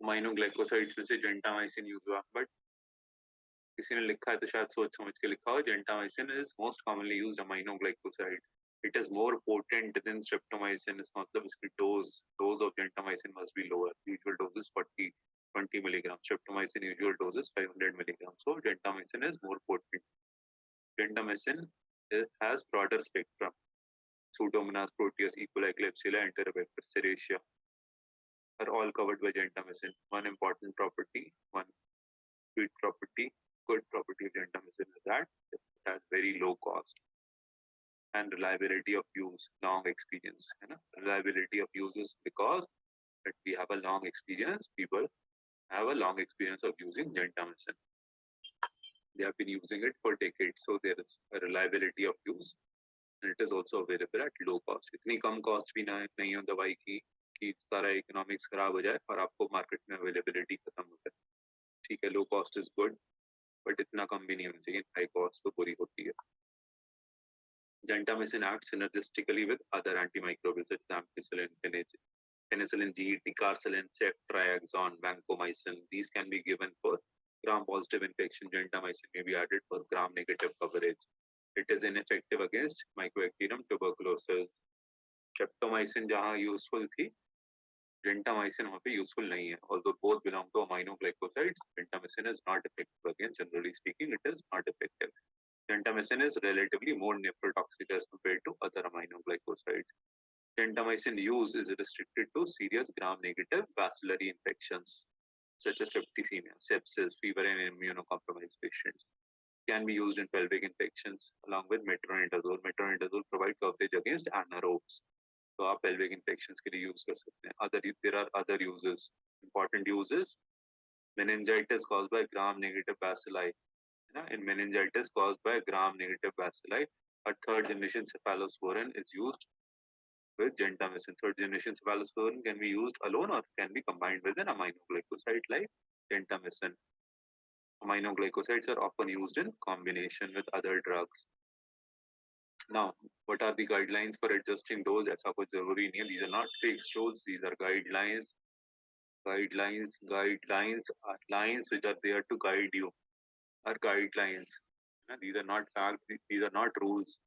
aminoglycosides में से gentamicin यूज हुआ? बट किसी ने लिखा है तो शायद सोच समझ के लिखा हो. Gentamicin is most commonly used aminoglycoside. It is more potent than streptomycin. इसका मतलब इसकी dose of gentamicin must be lower. Usual dose is 20 milligrams. Streptomycin usual dose is 500 milligrams. So gentamicin is more potent. Gentamicin has broader spectrum. Pseudomonas, Proteus, E. coli, Klebsiella, Enterobacter, Serratia are all covered by gentamicin. One important property, one good property of gentamicin is that it has very low cost and reliability of use, long experience. Reliability of use is because that we have a long experience. People have a long experience of using gentamicin. They have been using it for decades, so there is a reliability of use, and it is also available at low cost. इतनी कम cost भी नहीं हो दवाई की कि सारा economics खराब हो जाए और आपको मार्केट में अवेलेबिलिटी खत्म हो जाए. ठीक है, low cost is good, but इतना कम भी नहीं होना चाहिए, हाई कॉस्ट तो बुरी होती है. Gentamicin acts synergistically with other antimicrobials such as ampicillin, penicillin G, ticarcillin, ceftriaxone, vancomycin. These can be given for gram-positive infection. Gentamicin may be added for gram-negative coverage. It is ineffective against Mycobacterium tuberculosis. Streptomycin जहाँ useful थी, gentamicin वहाँ पे useful नहीं है. Although both belong to aminoglycosides, gentamicin is not effective against. Generally speaking, it is not effective. Gentamicin is relatively more nephrotoxic as compared to other aminoglycosides. Gentamicin use is restricted to serious gram-negative bacillary infections such as septicemia, sepsis, fever, and immunocompromised patients. Can be used in pelvic infections along with metronidazole. Metronidazole provide coverage against anaerobes. So आप pelvic infections के लिए use कर सकते हैं. There are other uses. Important uses: meningitis caused by gram-negative bacilli. In meningitis caused by gram-negative bacilli, a third-generation cephalosporin is used with gentamicin. Third-generation cephalosporin can be used alone or can be combined with an aminoglycoside like gentamicin. Aminoglycosides are often used in combination with other drugs. Now, what are the guidelines for adjusting dose? ऐसा कुछ जरूरी नहीं है. These are not fixed rules. These are guidelines. Guidelines are lines which are there to guide you. Are guidelines. These are not facts. These are not rules.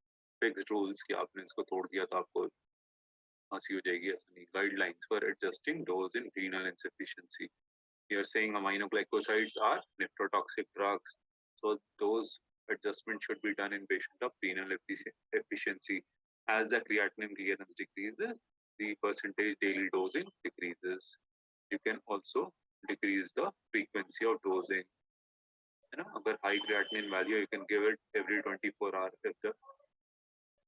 Fixed rules कि आपने इसको तोड़ दिया तो आपको हंसी हो जाएगी, ऐसा नहीं. Guidelines for adjusting dose in renal insufficiency. You are saying aminoglycosides are nephrotoxic drugs, so those adjustments should be done in patients of renal efficiency. As the creatinine clearance decreases, the percentage daily dosing decreases. You can also decrease the frequency of dosing. अगर high creatinine value, you can give it every 24 hours. If the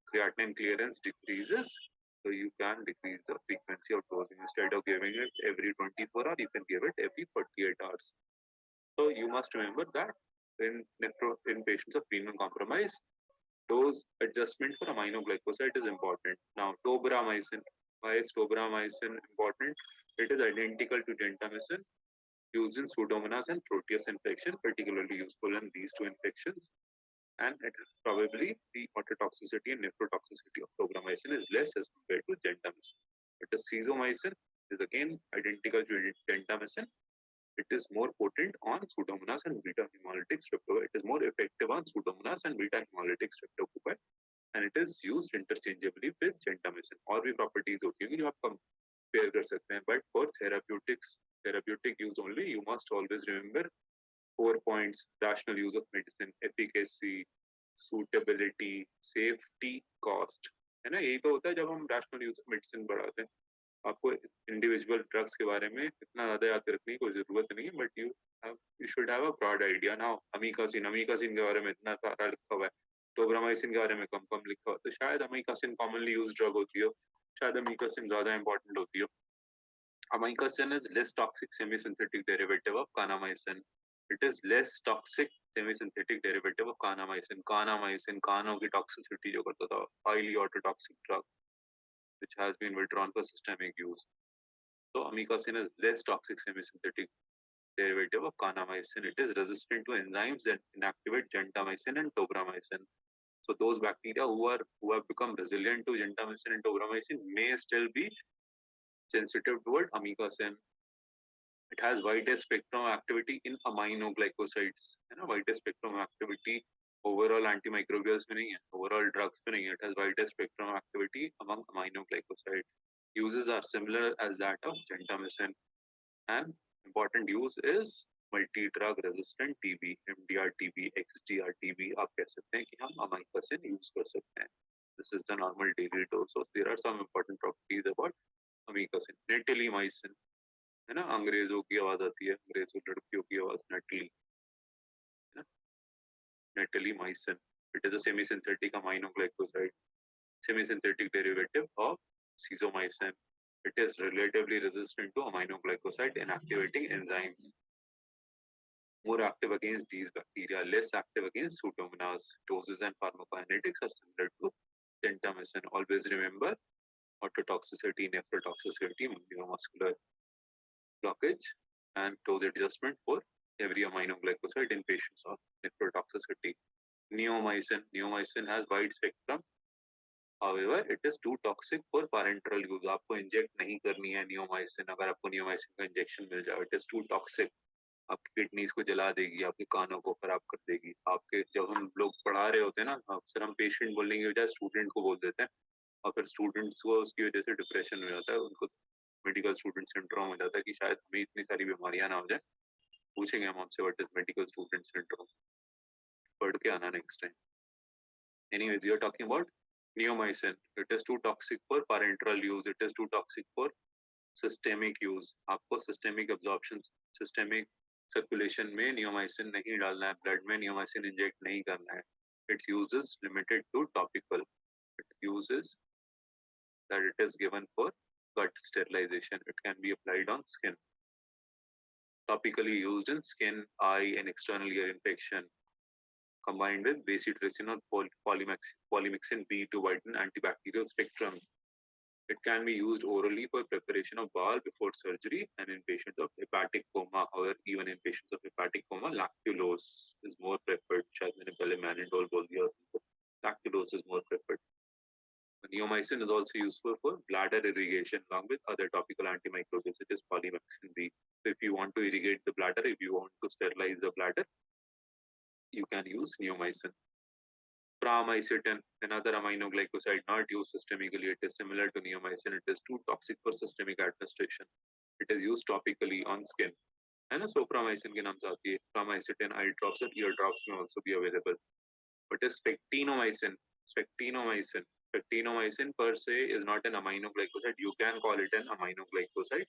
creatinine clearance decreases, so you can decrease the frequency of dosing. Instead of giving it every 24 hours, you can give it every 48 hours. So you must remember that in patients of renal compromise, dose adjustment for aminoglycoside is important. Now, tobramycin. Why is tobramycin important? It is identical to gentamicin, used in Pseudomonas and Proteus infection, particularly useful in these two infections. And it probably the ototoxicity and nephrotoxicity of tobramycin is less as compared to gentamicin. But the cezomycin is again identical to gentamicin. It is more potent on Pseudomonas and beta hemolytic streptococci. It is more effective on Pseudomonas and beta hemolytic streptococci, and it is used interchangeably with gentamicin. और भी properties होती हैं जो आप compare कर सकते हैं. But for therapeutic use only, you must always remember 4 points: rational use of medicine, efficacy, suitability, safety, cost. है ना, यही तो होता है जब हम rational use of medicine बढ़ाते हैं. आपको इंडिविजुअल ड्रग्स के बारे में इतना ज्यादा याद रखने की कोई जरूरत नहीं है, but you should have a broad idea. Now amikacin के बारे में इतना सारा लिखा हुआ है, टोब्रामाइसिन के बारे में कम लिखा हुआ है, तो शायद अमीकासिन कॉमनली यूज्ड ड्रग होती हो, शायद अमीकासिन ज्यादा इंपॉर्टेंट होती हो. Amikacin is less toxic semi-synthetic derivative of kanamycin. It is less toxic semi-synthetic derivative of kanamycin. Kanamycin, कानों की toxicity जो करता था, highly ototoxic drug, which has been withdrawn for systemic use. So amikacin is less toxic semi-synthetic derivative of kanamycin. It is resistant to enzymes that inactivate gentamicin and tobramycin. So those bacteria who have become resilient to gentamicin and tobramycin may still be sensitive toward amikacin. It has widest spectrum of activity in aminoglycosides. Widest spectrum of activity overall antimicrobials में नहीं है, overall drugs में नहीं है. It has widest spectrum of activity among aminoglycosides. Uses are similar as that of gentamicin. And important use is multi-drug resistant TB, MDR TB, XDR TB. आप कह सकते हैं कि हम amikacin use कर सकते हैं. This is the normal daily dose. So there are some important properties about amikacin. Netillimycin, है ना, अंग्रेजों की आवाज आती है, अंग्रेजों लड़कियों की आवाज, neatly. Netillimycin. It is a semi-synthetic aminoglycoside, semi-synthetic derivative of cezomycin. It is relatively resistant to aminoglycoside inactivating enzymes. More active against these bacteria, less active against Pseudomonas. Doses and pharmacokinetics are similar to gentamicin. Always remember ototoxicity, nephrotoxicity, neuromuscular blockage, and dose adjustment for every aminoglycoside in patients of nephrotoxicity. Neomycin has wide spectrum. However, it is too toxic for parenteral use. आपको inject नहीं करनी है neomycin. अगर आपको neomycin का injection मिल जाए, it is too toxic. आपकी kidneys को जला देगी, आपके कानों को खराब कर देगी. आपके जब हम लोग पढ़ा रहे होते हैं ना, अक्सर हम पेशेंट बोलने की बजाय स्टूडेंट को बोल देते हैं, और फिर स्टूडेंट्स को उसकी वजह से डिप्रेशन में होता है, उनको मेडिकल स्टूडेंट सिंड्रोम हो जाता है कि शायद हमें इतनी सारी बीमारियां ना हो जाए. पूछेंगे हम आपसे what is medical student syndrome, पढ़ के आना next time. Anyways, we are talking about neomycin. It is too toxic for parenteral use. It is too toxic for systemic use. आपको systemic absorption, systemic circulation में neomycin नहीं डालना है, blood में neomycin inject नहीं करना है. Its use is limited to topical. Its use is that it is given for gut sterilization. It can be applied on skin. Topically used in skin, eye, and external ear infection. Combined with bacitracin or polymyxin B to widen antibacterial spectrum. It can be used orally for preparation of bowel before surgery and in patients of hepatic coma. However, even in patients of hepatic coma, lactulose is more preferred. शायद मैंने पहले mannitol बोल दिया, lactulose is more preferred. Neomycin is also useful for bladder irrigation along with other topical antimicrobials such as polymyxin B. So if you want to irrigate the bladder, if you want to sterilize the bladder, you can use neomycin. Pramycetin, another aminoglycoside not used systemically. It is similar to neomycin. It is too toxic for systemic administration. It is used topically on skin. है ना, sopramycin के नाम से आती है. Pramycetin eye drops or ear drops may also be available. But is spectinomycin. Spectinomycin per se is not an aminoglycoside. You can call it an aminoglycoside.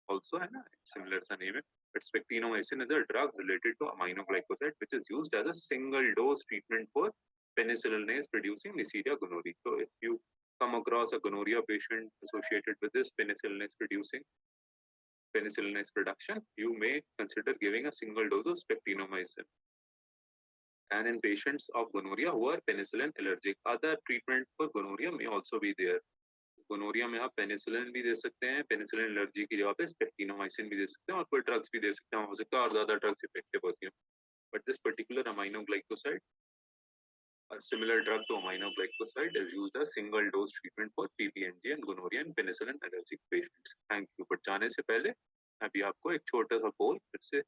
Also, है ना, similar सा name है. But spectinomycin is a drug related to aminoglycoside which is used as a single dose treatment for penicillinase producing Neisseria gonorrhoeae. So if you come across a gonorrhea patient associated with this penicillinase production, you may consider giving a single dose of spectinomycin. And in patients of gonorrhea who are penicillin allergic, other treatment for gonorrhea may also be there. Gonorrhoea में आप penicillin भी दे सकते हैं, penicillin allergy की जगह पे स्पेक्टिनोमाइसिन भी दे सकते हैं, और कोई ड्रग्स भी दे सकते हैं, हो सकता है और ज्यादा ड्रग्स इफेक्टिव होती हैं. But this particular aminoglycoside, a similar drug to aminoglycoside, is used as single dose treatment for PPNG and gonorrhea and penicillin allergic patients. Thank you. But जाने से पहले अभी आपको एक छोटा सा पोल फिर से